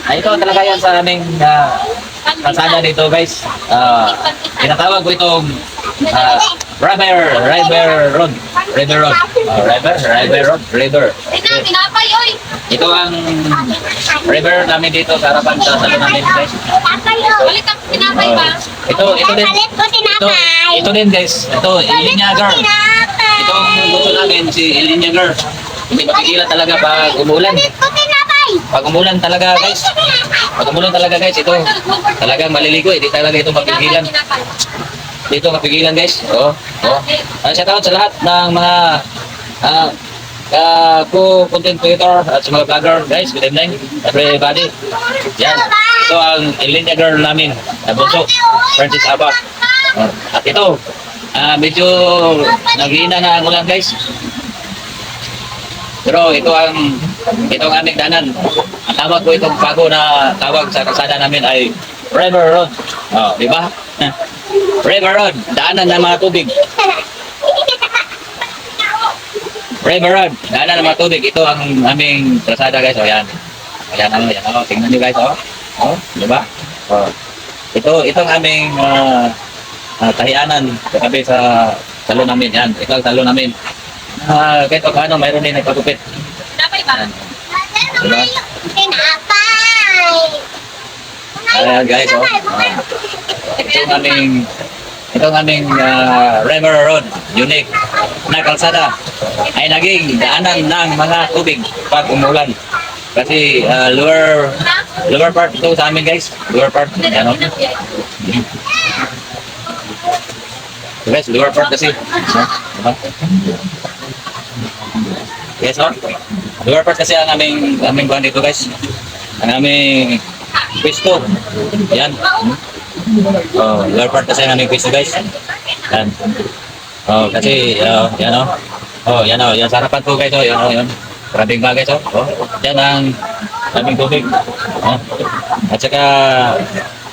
Ito talaga yan sa aming kalsada dito guys. Tinatawag ko itong River Road. River Road. River Road. River. Ito ang river namin dito sa harapan sa salon namin guys. Ito din guys. Ito, Ilinya Girl. Itong gusto namin si Ilinya Girl. Hindi mapigilan talaga pag umulan. Pag umulan talaga guys. Pag umulan talaga guys, ito talagang maliligo. Hindi talaga ito mapigilan. Dito mapigilan guys. Shout out sa lahat ng mga content creator at sa mga vlogger guys. Good evening everybody. Yan. Ito ang Ilinya Girl namin. Bunso. Francis Abba. At ito, medyo naghihina na ang ulan guys. Pero ito ang aming daanan. Ang tawag ko itong bago na tawag sa kalsada namin ay River Road. Di ba? River Road, daanan ng mga tubig. River Road, daanan ng mga tubig. Ito ang aming kalsada guys. Yan. Ayan. Tingnan nyo guys. Di ba? Ito ang aming tahianan katabi sa salon namin. Yan, ito ang salon namin. Kahit pa paano, mayroon din nagpagupit. Napay ba? Diba? Ayan guys, itong aming River Road, unique na kalsada ay naging daanan ng mga tubig pag umulan. Kasi lower part ito sa amin guys. Lower part. Yan, guys, lower part kasi. Yes, lower part kasi ang aming buwan dito guys. Ang aming pwesto. Yan. Lower part kasi ang aming pwesto guys. Yan. Kasi yan yan sa harapan ko guys. Yan. Maraming bagay yan ang aming tubig. At saka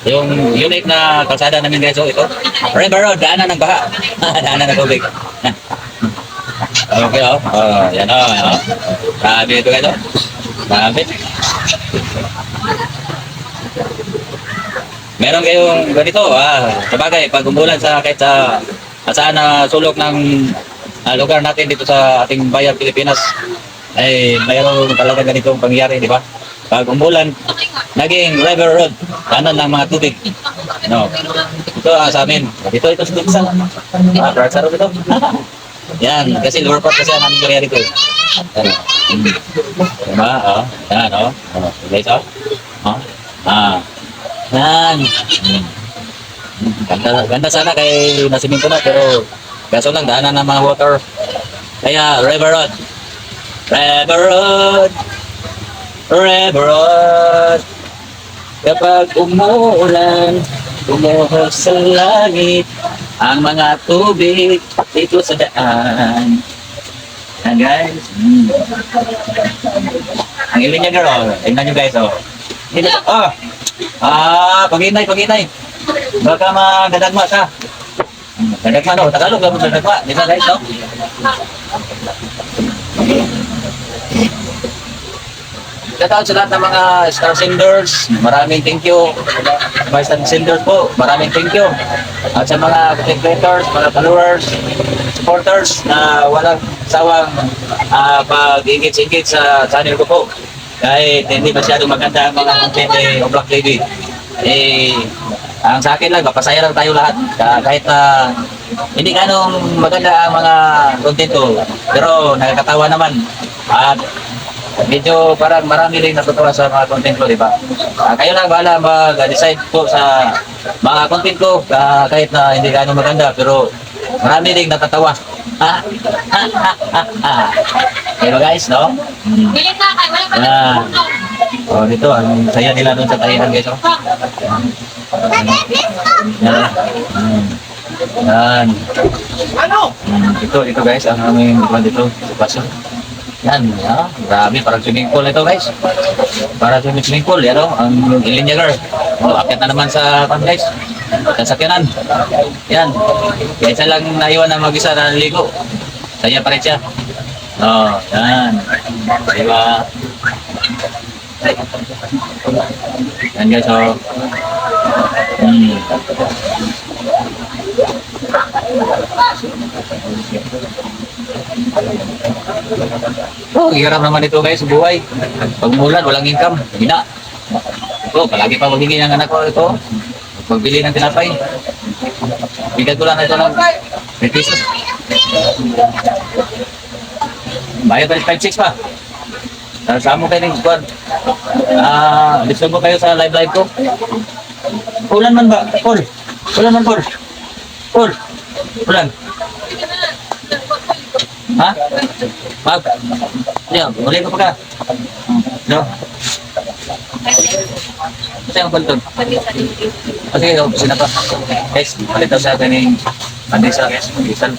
yung unique na kalsada namin guys. Ito. River Road, daanan ng baha. Daanan ng tubig. Okay, yan Sabi ito guys, sabi. Meron kayong ganito, sabagay, pag umulan sa kahit sa saan na sulok ng lugar natin dito sa ating bayan Pilipinas, ay mayroon talaga ganitong pangyayari, di ba? Pag umulan, naging River Road, kanan ng mga tubig. Ito sa amin. Ito sa Duksa. Prasaro ito. Yan, kasi lower part kasi ang aming nangyari ko. Diba? Yan, guys, yan. Ganda sana kay nasiminto na, pero kaso lang, daanan ng mga water. Kaya, River Road. River Road. River Road. Kapag umuulan, umuhos sa langit, ang mga tubig dito sa daan. Yan guys. Ang Ilinya Girl. Tingnan nyo guys. Paginay. Baka magdadagma ka. Dadagma Tagalog lang magdadagma. Di ba guys Shout out sa lahat ng mga star senders. Maraming thank you. Mga star senders po, maraming thank you. At sa mga content creators, mga followers, supporters na walang sawang pag-ingit-ingit sa channel ko po. Kahit hindi masyadong maganda ang mga content o Black TV. Ang sa akin lang, mapasaya lang tayo lahat. Kahit na hindi ganong maganda ang mga content ko, pero nakakatawa naman. At medyo parang marami rin natutuwa sa mga content ko, di ba? Kayo lang bahala mag-decide po sa mga content ko, kahit na hindi gano'ng maganda, pero marami rin natatawa. Pero guys, no? Dito, ang saya nila doon sa tahihan guys, Yan. Ito guys, ang aming dito sa paso. Yan, grabe, parang swimming pool ito guys. Para swimming pool, yan ang Ilinya Girl. Akit na naman sa guys. Sa sakyanan. Yan. Kaya isa lang naiwan na mag-isa na naligo. Saya pa rin siya. Yan. Diba? Yan guys, oh. Hmm. Oh, hirap naman ito guys, buhay. Pag mulan, walang income. Hina. Ito, palagi pa maghingi ng anak ko ito. Magbili ng tinapay. Bigyan ko lang ito ng 3 pesos. Bayad pa 5-6 pa. Sama kayo ng squad. Listen mo kayo sa live ko. Ulan man ba? Paul. Ulan man, Paul. Paul. Ulan. Ha? Mag. Yan, uli ko pa ka. No? Kasi ang kultog. Okay, sina pa. Guys, palit daw sa akin yung pandesa, guys. Pandesan.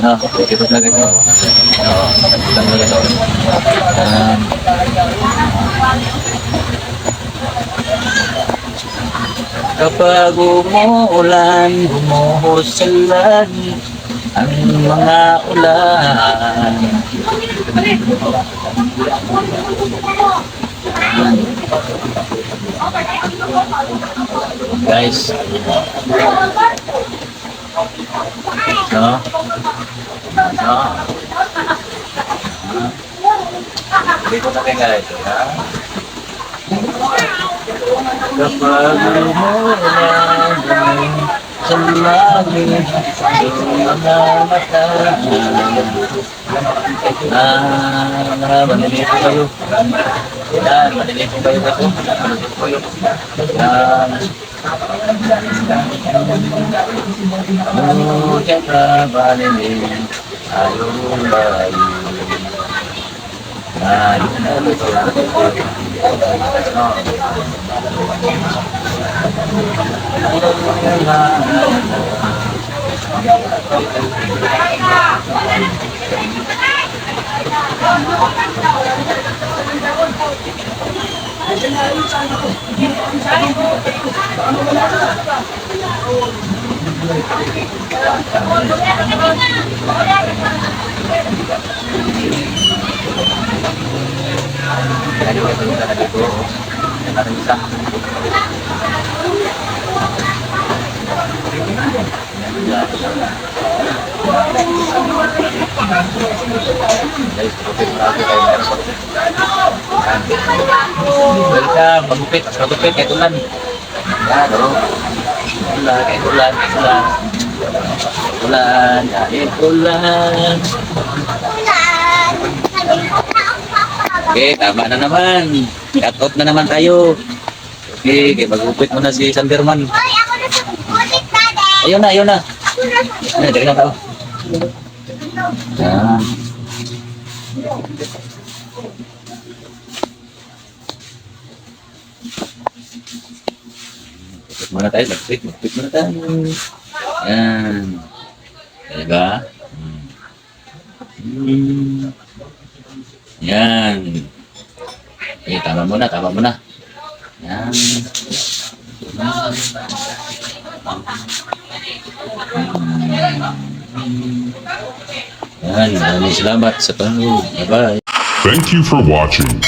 No, ito talaga ito. No, ito talaga ito. Kapag umuulan, bumuhos sa langit ang mga ulan. Guys, no? No? Dito na kayo guys, ha? Kapag umuulan, sa langit ang mga mata. Manilito kayo. Yan, manilito kayo dito. Yan. Mukhang kabalinin ayong bayo. Yan. Welcome, magupit kahit ulan. Yan, o. Ulan, kahit ulan, kahit ulan. Ulan, kahit ulan. Okay, tama na naman. Cut off na naman tayo. Okay, magupit mo na si Sanderman. Hoy, ako na sa butik, Daddy. Ayun na, ayun na. Ano, dali na tao. Yan. Magpit muna tayo, magpit muna tayo. Yan. Diba? Yan. Okay, tama muna, tama muna. Yan. Yan, maraming salamat sa panonood. Bye-bye. Thank you for watching.